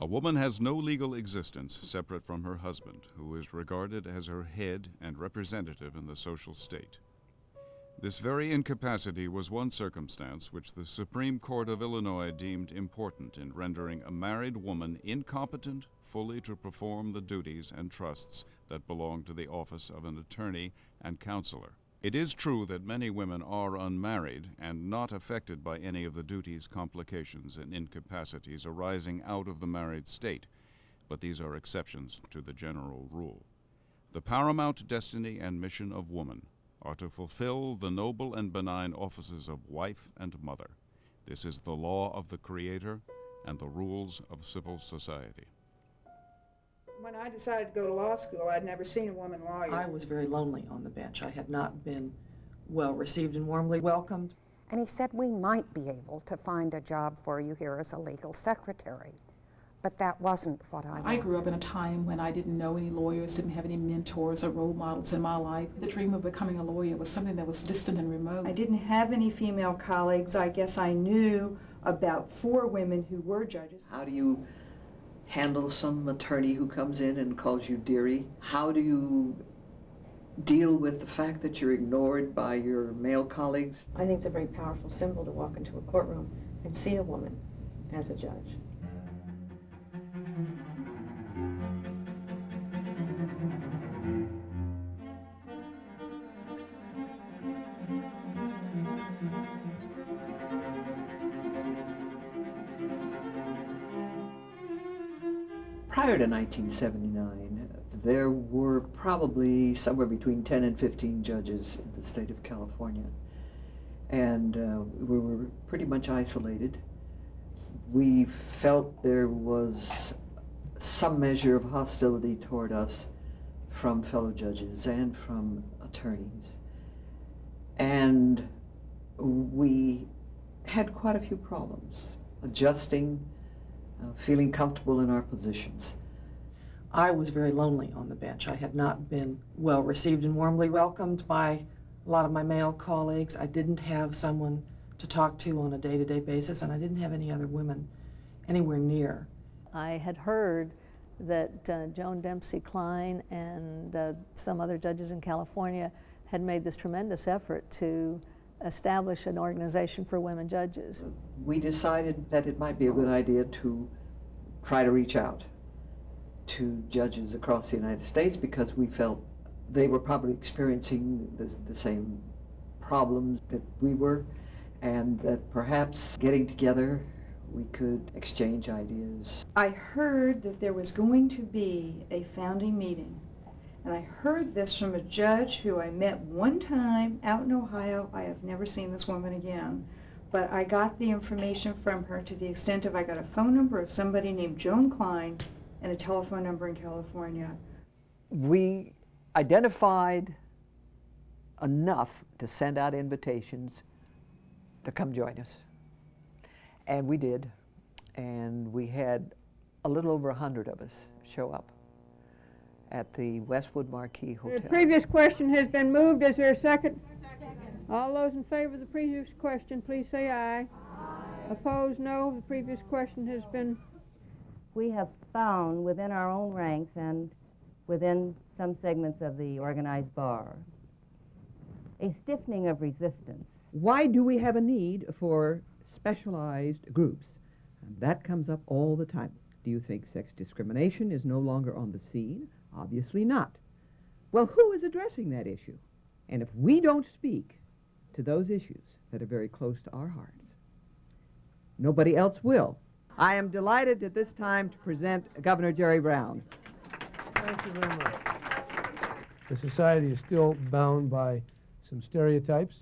A woman has no legal existence separate from her husband, who is regarded as her head and representative in the social state. This very incapacity was one circumstance which the Supreme Court of Illinois deemed important in rendering a married woman incompetent fully to perform the duties and trusts that belong to the office of an attorney and counselor. It is true that many women are unmarried and not affected by any of the duties, complications, and incapacities arising out of the married state, but these are exceptions to the general rule. The paramount destiny and mission of woman are to fulfill the noble and benign offices of wife and mother. This is the law of the Creator and the rules of civil society. When I decided to go to law school, I'd never seen a woman lawyer. I was very lonely on the bench. I had not been well received and warmly welcomed. And he said, we might be able to find a job for you here as a legal secretary. But that wasn't what I wanted. I grew up in a time when I didn't know any lawyers, didn't have any mentors or role models in my life. The dream of becoming a lawyer was something that was distant and remote. I didn't have any female colleagues. I guess I knew about 4 women who were judges. How do you handle some attorney who comes in and calls you dearie? How do you deal with the fact that you're ignored by your male colleagues? I think it's a very powerful symbol to walk into a courtroom and see a woman as a judge. Prior to 1979, there were probably somewhere between 10 and 15 judges in the state of California. And we were pretty much isolated. We felt there was some measure of hostility toward us from fellow judges and from attorneys. And we had quite a few problems adjusting, feeling comfortable in our positions. I was very lonely on the bench. I had not been well received and warmly welcomed by a lot of my male colleagues. I didn't have someone to talk to on a day-to-day basis, and I didn't have any other women anywhere near. I had heard that Joan Dempsey Klein and some other judges in California had made this tremendous effort to establish an organization for women judges. We decided that it might be a good idea to try to reach out to judges across the United States because we felt they were probably experiencing the same problems that we were, and that perhaps getting together we could exchange ideas. I heard that there was going to be a founding meeting, and I heard this from a judge who I met one time out in Ohio. I have never seen this woman again, but I got the information from her to the extent of I got a phone number of somebody named Joan Klein and a telephone number in California. We identified enough to send out invitations to come join us. And we did, and we had a little over 100 of us show up at the Westwood Marquis Hotel. The previous question has been moved. Is there a second? All those in favor of the previous question, please say aye. Aye. Opposed, no. The previous question has been... We have found within our own ranks and within some segments of the organized bar a stiffening of resistance. Why do we have a need for specialized groups? And that comes up all the time. Do you think sex discrimination is no longer on the scene? Obviously not. Well, who is addressing that issue? And if we don't speak to those issues that are very close to our hearts, nobody else will. I am delighted at this time to present Governor Jerry Brown. Thank you very much. The society is still bound by some stereotypes.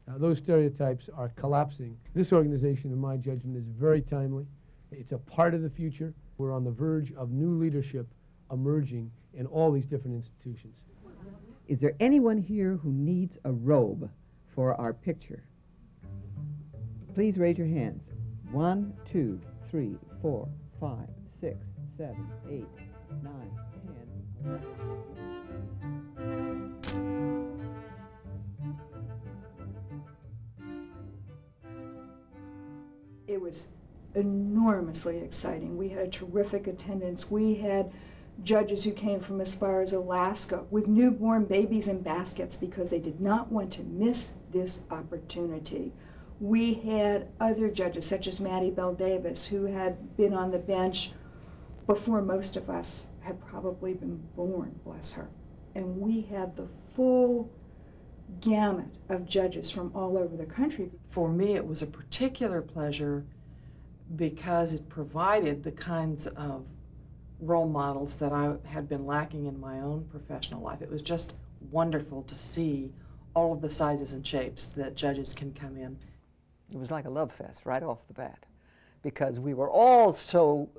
Those stereotypes are collapsing. This organization, in my judgment, is very timely. It's a part of the future. We're on the verge of new leadership emerging in all these different institutions. Is there anyone here who needs a robe for our picture? Please raise your hands. 1, 2, 3, 4, 5, 6, 7, 8, 9, 10. It was enormously exciting. We had a terrific attendance. We had judges who came from as far as Alaska with newborn babies in baskets because they did not want to miss this opportunity. We had other judges, such as Maddie Bell Davis, who had been on the bench before most of us had probably been born, bless her. And we had the full gamut of judges from all over the country. For me, it was a particular pleasure because it provided the kinds of role models that I had been lacking in my own professional life. It was just wonderful to see all of the sizes and shapes that judges can come in. It was like a love fest right off the bat, because we were all so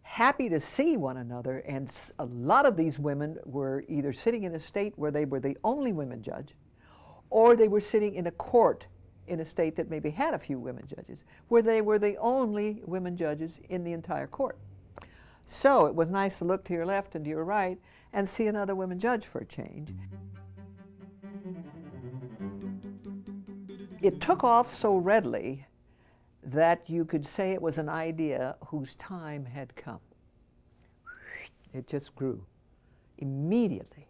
happy to see one another, and a lot of these women were either sitting in a state where they were the only women judge, or they were sitting in a court in a state that maybe had a few women judges, where they were the only women judges in the entire court. So it was nice to look to your left and to your right and see another woman judge for a change. It took off so readily that you could say it was an idea whose time had come. It just grew immediately.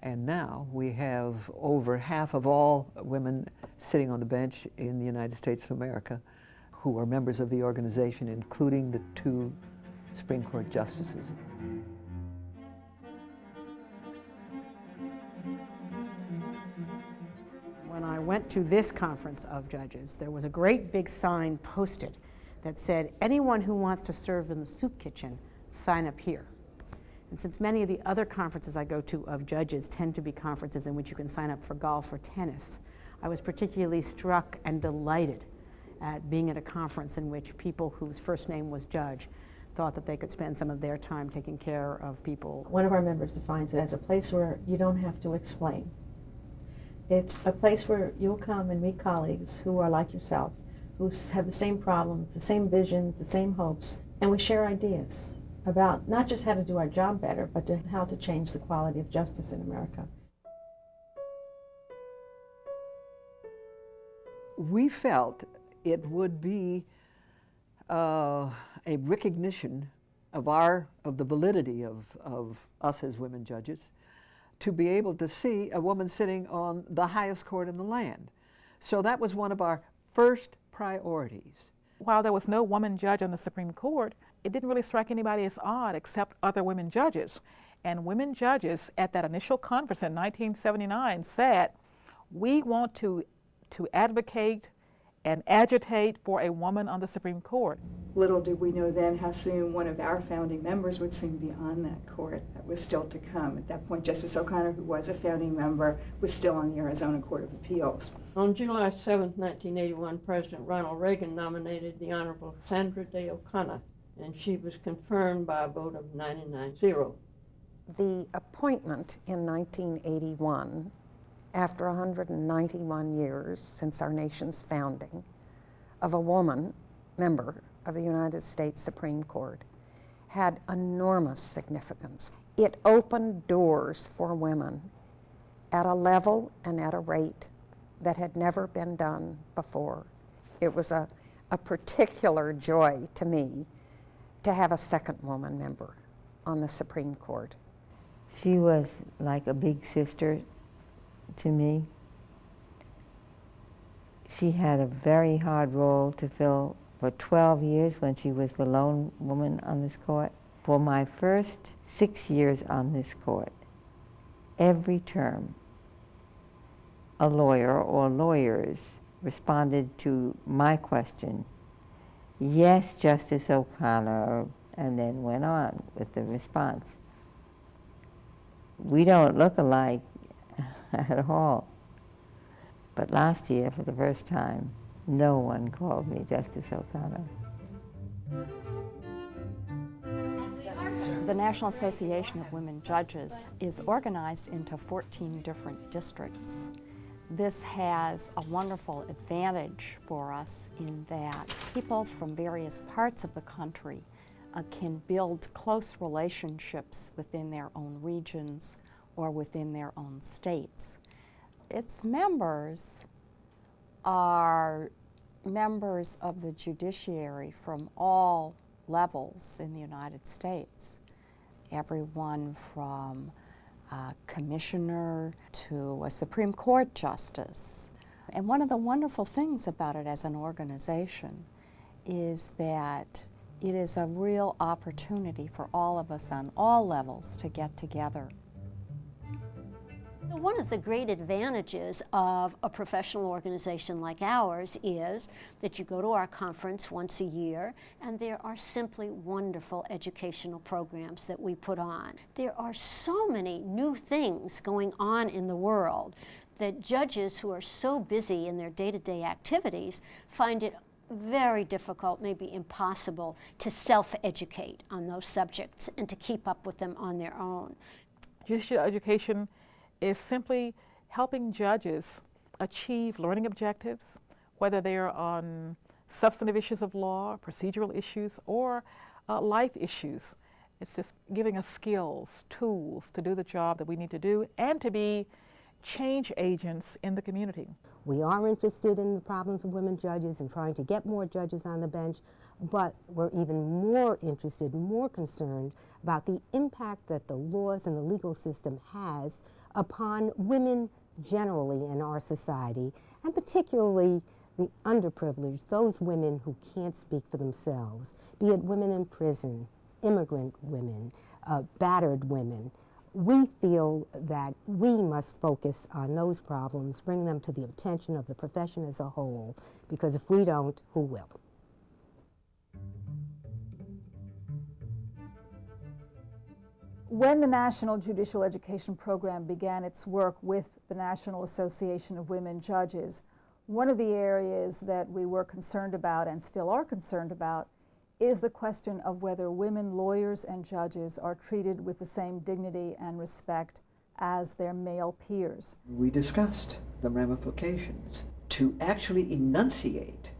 And now we have over half of all women sitting on the bench in the United States of America who are members of the organization, including the 2 Supreme Court justices. When I went to this conference of judges, there was a great big sign posted that said, anyone who wants to serve in the soup kitchen, sign up here. And since many of the other conferences I go to of judges tend to be conferences in which you can sign up for golf or tennis, I was particularly struck and delighted at being at a conference in which people whose first name was Judge thought that they could spend some of their time taking care of people. One of our members defines it as a place where you don't have to explain. It's a place where you'll come and meet colleagues who are like yourselves, who have the same problems, the same visions, the same hopes, and we share ideas about not just how to do our job better, but how to change the quality of justice in America. We felt it would be a recognition of the validity of us as women judges to be able to see a woman sitting on the highest court in the land. So that was one of our first priorities. While there was no woman judge on the Supreme Court, it didn't really strike anybody as odd except other women judges. And women judges at that initial conference in 1979 said, we want to advocate and agitate for a woman on the Supreme Court. Little did we know then how soon one of our founding members would soon be on that court. That was still to come. At that point, Justice O'Connor, who was a founding member, was still on the Arizona Court of Appeals. On July 7, 1981, President Ronald Reagan nominated the Honorable Sandra Day O'Connor, and she was confirmed by a vote of 99-0. The appointment in 1981, after 191 years since our nation's founding, of a woman member of the United States Supreme Court had enormous significance. It opened doors for women at a level and at a rate that had never been done before. It was a particular joy to me to have a second woman member on the Supreme Court. She was like a big sister to me. She had a very hard role to fill for 12 years when she was the lone woman on this court. For my first 6 years on this court, every term, a lawyer or lawyers responded to my question, "Yes, Justice O'Connor," and then went on with the response. We don't look alike at all. But last year, for the first time, no one called me Justice O'Connor. The National Association of Women Judges is organized into 14 different districts. This has a wonderful advantage for us in that people from various parts of the country can build close relationships within their own regions or within their own states. Its members are members of the judiciary from all levels in the United States. Everyone from a commissioner to a Supreme Court justice. And one of the wonderful things about it as an organization is that it is a real opportunity for all of us on all levels to get together. One of the great advantages of a professional organization like ours is that you go to our conference once a year, and there are simply wonderful educational programs that we put on. There are so many new things going on in the world that judges who are so busy in their day-to-day activities find it very difficult, maybe impossible, to self-educate on those subjects and to keep up with them on their own. Judicial education is simply helping judges achieve learning objectives, whether they're on substantive issues of law, procedural issues, or life issues. It's just giving us skills, tools to do the job that we need to do and to be change agents in the community. We are interested in the problems of women judges and trying to get more judges on the bench, but we're even more interested, more concerned about the impact that the laws and the legal system has upon women generally in our society, and particularly the underprivileged, those women who can't speak for themselves, be it women in prison, immigrant women, battered women. We feel that we must focus on those problems, bring them to the attention of the profession as a whole, because if we don't, who will? When the National Judicial Education Program began its work with the National Association of Women Judges, one of the areas that we were concerned about and still are concerned about is the question of whether women lawyers and judges are treated with the same dignity and respect as their male peers. We discussed the ramifications. To actually enunciate,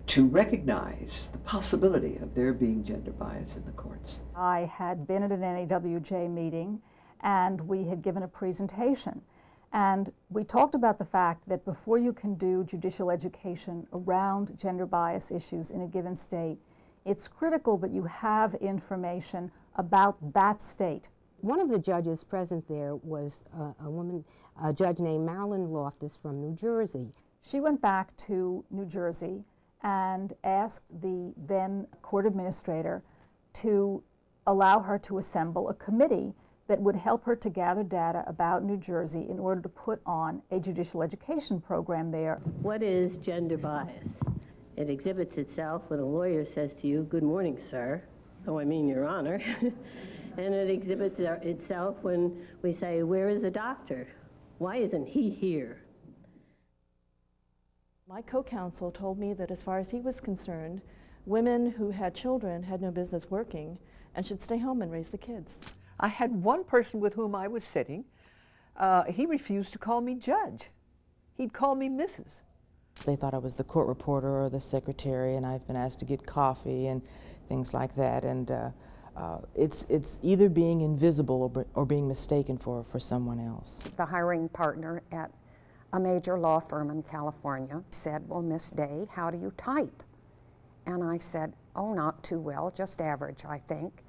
to recognize the possibility of there being gender bias in the courts. I had been at an NAWJ meeting and we had given a presentation. And we talked about the fact that before you can do judicial education around gender bias issues in a given state, it's critical that you have information about that state. One of the judges present there was a judge named Marilyn Loftus from New Jersey. She went back to New Jersey and asked the then court administrator to allow her to assemble a committee that would help her to gather data about New Jersey in order to put on a judicial education program there. What is gender bias? It exhibits itself when a lawyer says to you, "Good morning, sir." "Oh, I mean, Your Honor." And it exhibits itself when we say, "Where is the doctor? Why isn't he here?" My co-counsel told me that as far as he was concerned, women who had children had no business working and should stay home and raise the kids. I had one person with whom I was sitting, he refused to call me judge. He'd call me Mrs. They thought I was the court reporter or the secretary, and I've been asked to get coffee and things like that. And it's either being invisible or being mistaken for someone else. The hiring partner at a major law firm in California said, "Well, Miss Day, how do you type?" And I said, "Oh, not too well, just average, I think."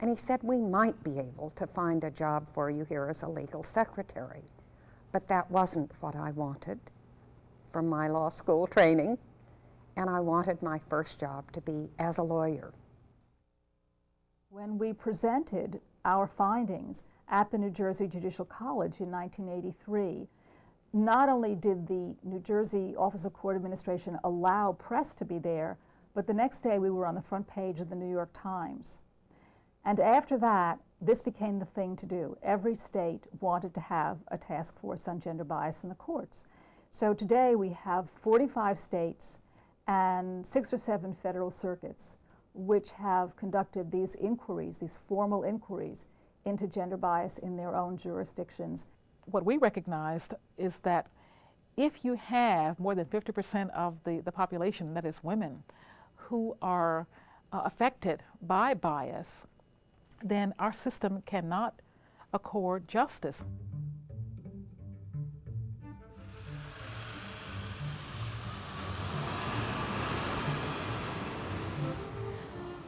And he said, "We might be able to find a job for you here as a legal secretary." But that wasn't what I wanted from my law school training, and I wanted my first job to be as a lawyer. When we presented our findings at the New Jersey Judicial College in 1983, not only did the New Jersey Office of Court Administration allow press to be there, but the next day we were on the front page of the New York Times. And after that, this became the thing to do. Every state wanted to have a task force on gender bias in the courts. So today we have 45 states and 6 or 7 federal circuits which have conducted these inquiries, these formal inquiries into gender bias in their own jurisdictions. What we recognized is that if you have more than 50% of the population, that is women, who are affected by bias, then our system cannot accord justice.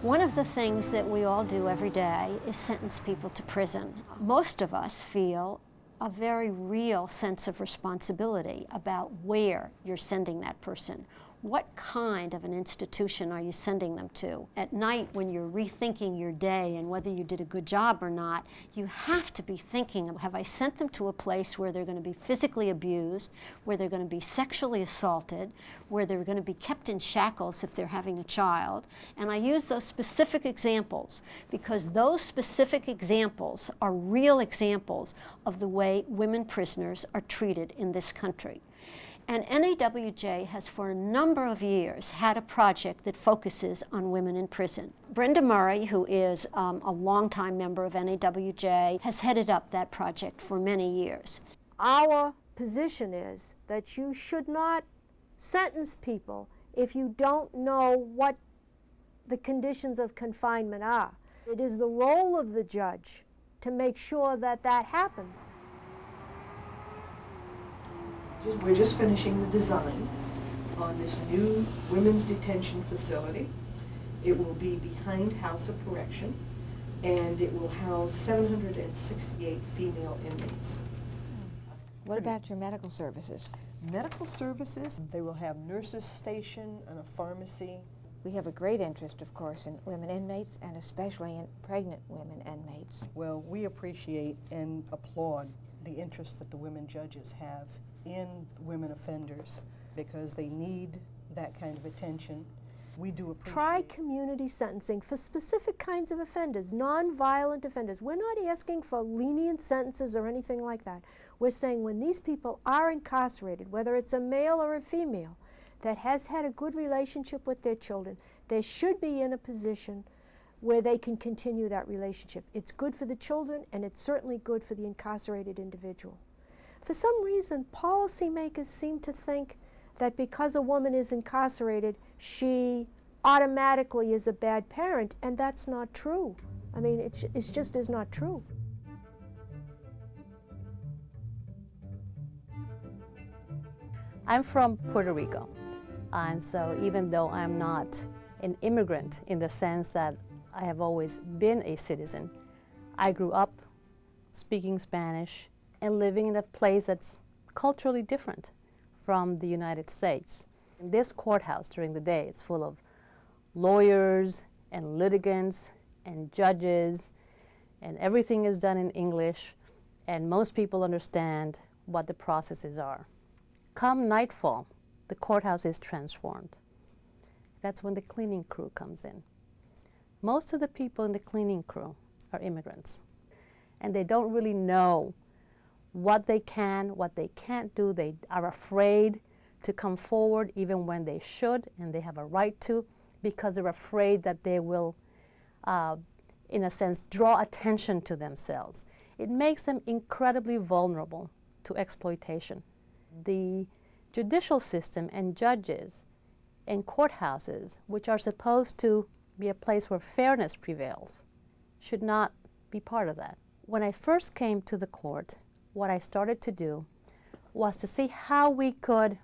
One of the things that we all do every day is sentence people to prison. Most of us feel a very real sense of responsibility about where you're sending that person. What kind of an institution are you sending them to? At night, when you're rethinking your day and whether you did a good job or not, you have to be thinking, have I sent them to a place where they're going to be physically abused, where they're going to be sexually assaulted, where they're going to be kept in shackles if they're having a child? And I use those specific examples because those specific examples are real examples of the way women prisoners are treated in this country. And NAWJ has for a number of years had a project that focuses on women in prison. Brenda Murray, who is a longtime member of NAWJ, has headed up that project for many years. Our position is that you should not sentence people if you don't know what the conditions of confinement are. It is the role of the judge to make sure that that happens. We're just finishing the design on this new women's detention facility. It will be behind House of Correction, and it will house 768 female inmates. What about your medical services? Medical services, they will have nurses stationed and a pharmacy. We have a great interest, of course, in women inmates and especially in pregnant women inmates. Well, we appreciate and applaud the interest that the women judges have in women offenders because they need that kind of attention. We do appreciate. Try community sentencing for specific kinds of offenders, non-violent offenders. We're not asking for lenient sentences or anything like that. We're saying when these people are incarcerated, whether it's a male or a female, that has had a good relationship with their children, they should be in a position where they can continue that relationship. It's good for the children and it's certainly good for the incarcerated individual. For some reason, policymakers seem to think that because a woman is incarcerated, she automatically is a bad parent, and that's not true. I mean, it just is not true. I'm from Puerto Rico, and so even though I'm not an immigrant in the sense that I have always been a citizen, I grew up speaking Spanish and living in a place that's culturally different from the United States. In this courthouse during the day, it's full of lawyers and litigants and judges, and everything is done in English, and most people understand what the processes are. Come nightfall, the courthouse is transformed. That's when the cleaning crew comes in. Most of the people in the cleaning crew are immigrants, and they don't really know what they can, what they can't do. They are afraid to come forward even when they should, and they have a right to, because they're afraid that they will, in a sense, draw attention to themselves. It makes them incredibly vulnerable to exploitation. The judicial system and judges and courthouses, which are supposed to be a place where fairness prevails, should not be part of that. When I first came to the court, what I started to do was to see how we could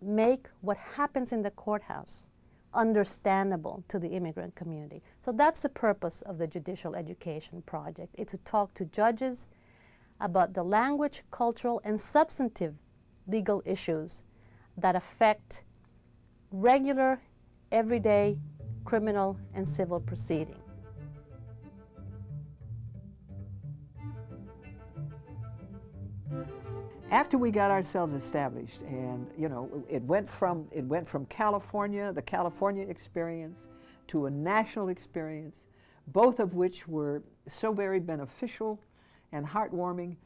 make what happens in the courthouse understandable to the immigrant community. So that's the purpose of the Judicial Education Project. It's to talk to judges about the language, cultural, and substantive legal issues that affect regular, everyday criminal and civil proceedings. After we got ourselves established, and you know, it went from California, the California experience, to a national experience, both of which were so very beneficial and heartwarming.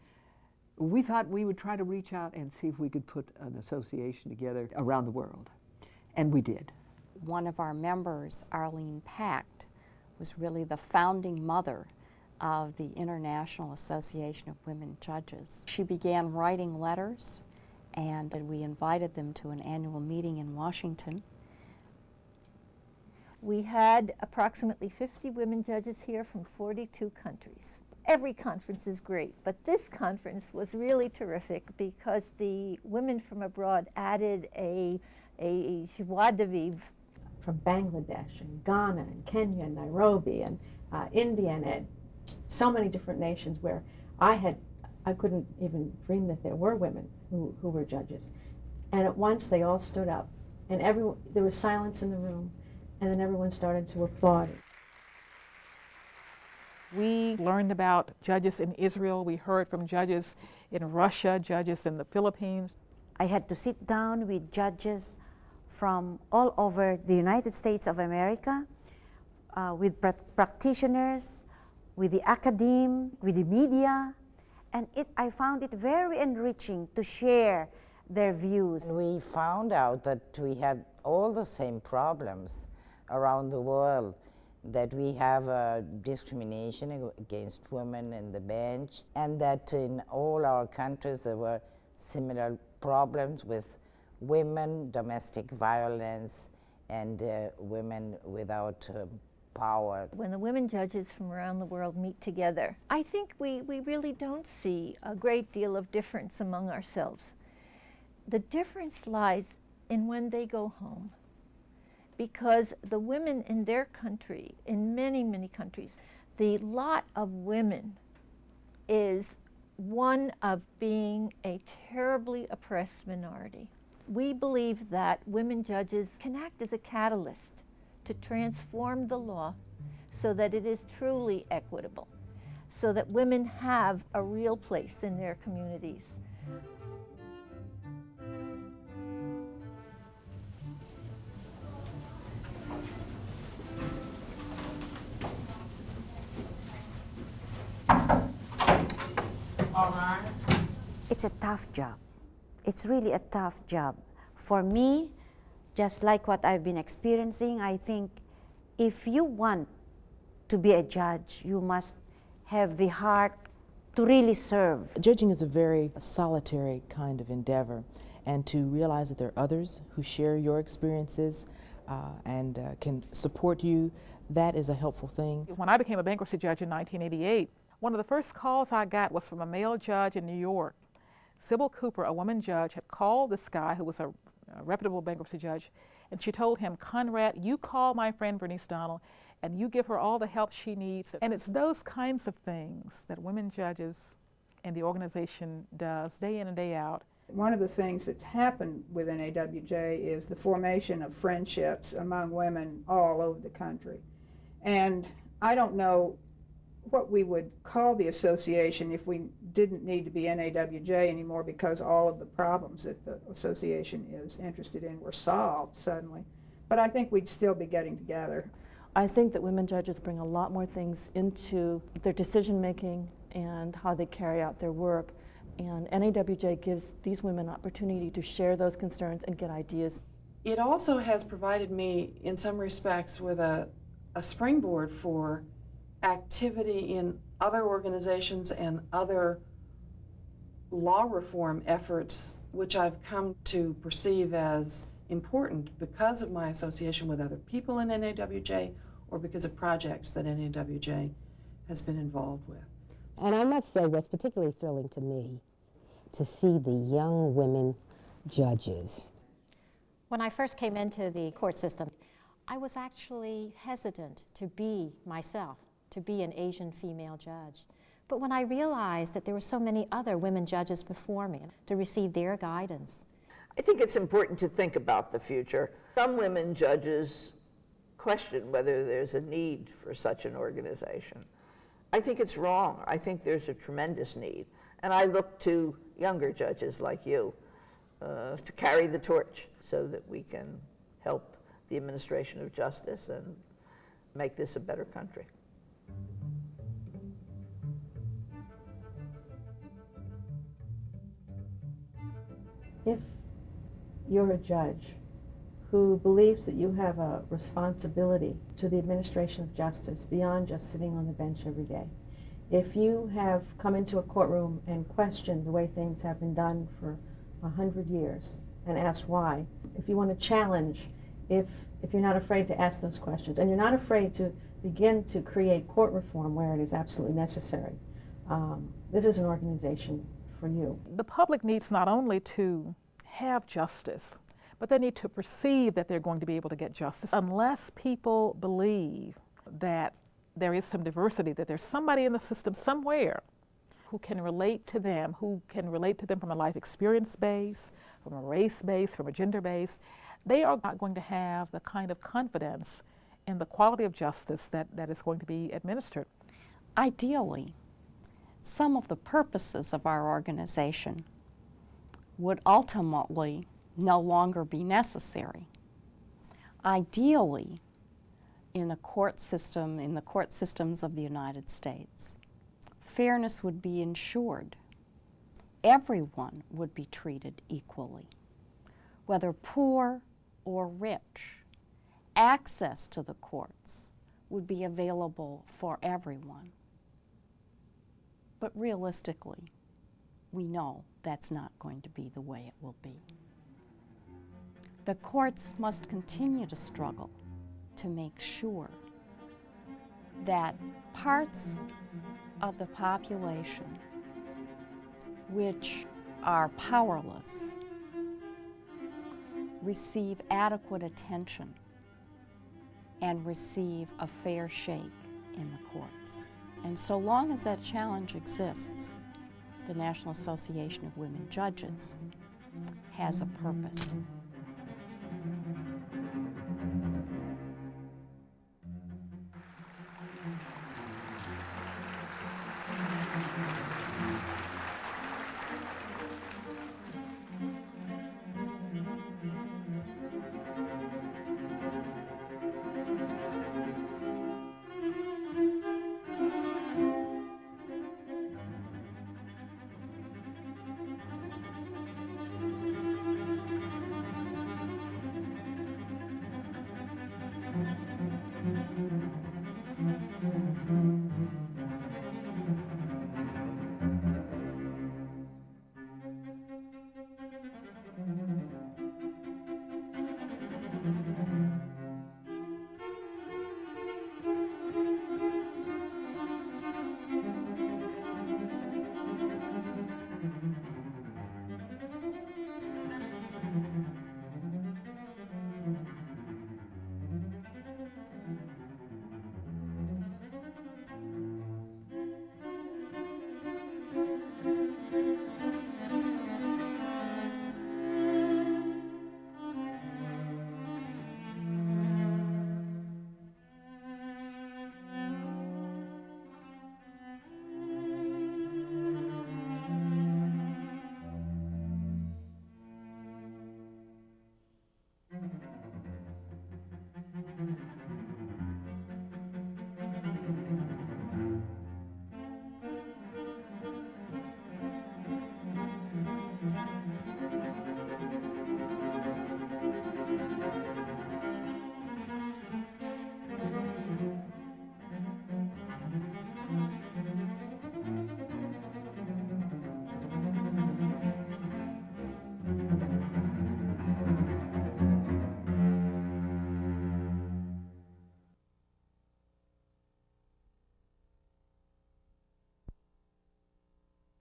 We thought we would try to reach out and see if we could put an association together around the world, and we did. One of our members, Arlene Pact, was really the founding mother of the International Association of Women Judges. She began writing letters, and we invited them to an annual meeting in Washington. We had approximately 50 women judges here from 42 countries. Every conference is great, but this conference was really terrific because the women from abroad added a joie de vivre. from Bangladesh and Ghana and Kenya and Nairobi and India and so many different nations where I couldn't even dream that there were women who were judges. And at once they all stood up, and there was silence in the room, and then everyone started to applaud. We learned about judges in Israel. We heard from judges in Russia, judges in the Philippines. I had to sit down with judges from all over the United States of America, with practitioners, with the academe, with the media, and I found it very enriching to share their views. We found out that we had all the same problems around the world, that we have discrimination against women in the bench, and that in all our countries there were similar problems with women, domestic violence, and women without power. When the women judges from around the world meet together, I think we really don't see a great deal of difference among ourselves. The difference lies in when they go home, because the women in their country, in many, many countries, the lot of women is one of being a terribly oppressed minority. We believe that women judges can act as a catalyst to transform the law so that it is truly equitable, so that women have a real place in their communities. It's a tough job. It's really a tough job. For me, just like what I've been experiencing, I think if you want to be a judge, you must have the heart to really serve. Judging is a very solitary kind of endeavor, and to realize that there are others who share your experiences and can support you, that is a helpful thing. When I became a bankruptcy judge in 1988, one of the first calls I got was from a male judge in New York. Sybil Cooper, a woman judge, had called this guy who was a reputable bankruptcy judge, and she told him, "Conrad, you call my friend Bernice Donald and you give her all the help she needs." And it's those kinds of things that women judges and the organization does day in and day out. One of the things that's happened with NAWJ is the formation of friendships among women all over the country. And I don't know what we would call the association if we didn't need to be NAWJ anymore, because all of the problems that the association is interested in were solved suddenly. But I think we'd still be getting together. I think that women judges bring a lot more things into their decision making and how they carry out their work. And NAWJ gives these women opportunity to share those concerns and get ideas. It also has provided me, in some respects, with a springboard for activity in other organizations and other law reform efforts, which I've come to perceive as important because of my association with other people in NAWJ or because of projects that NAWJ has been involved with. And I must say, what's particularly thrilling to me, to see the young women judges. When I first came into the court system, I was actually hesitant to be myself, to be an Asian female judge. But when I realized that there were so many other women judges before me, to receive their guidance. I think it's important to think about the future. Some women judges question whether there's a need for such an organization. I think it's wrong. I think there's a tremendous need. And I look to younger judges like you to carry the torch so that we can help the administration of justice and make this a better country. If you're a judge who believes that you have a responsibility to the administration of justice beyond just sitting on the bench every day, if you have come into a courtroom and questioned the way things have been done for 100 years and asked why, if you want to challenge, if you're not afraid to ask those questions, and you're not afraid to begin to create court reform where it is absolutely necessary, this is an organization for you. The public needs not only to have justice, but they need to perceive that they're going to be able to get justice. Unless people believe that there is some diversity, that there's somebody in the system somewhere who can relate to them, from a life experience base, from a race base, from a gender base, they are not going to have the kind of confidence in the quality of justice that is going to be administered. Ideally, some of the purposes of our organization would ultimately no longer be necessary. Ideally, in the court systems of the United States, fairness would be ensured. Everyone would be treated equally, whether poor or rich. Access to the courts would be available for everyone. But realistically, we know that's not going to be the way it will be. The courts must continue to struggle to make sure that parts of the population which are powerless receive adequate attention and receive a fair shake in the courts. And so long as that challenge exists, the National Association of Women Judges has a purpose.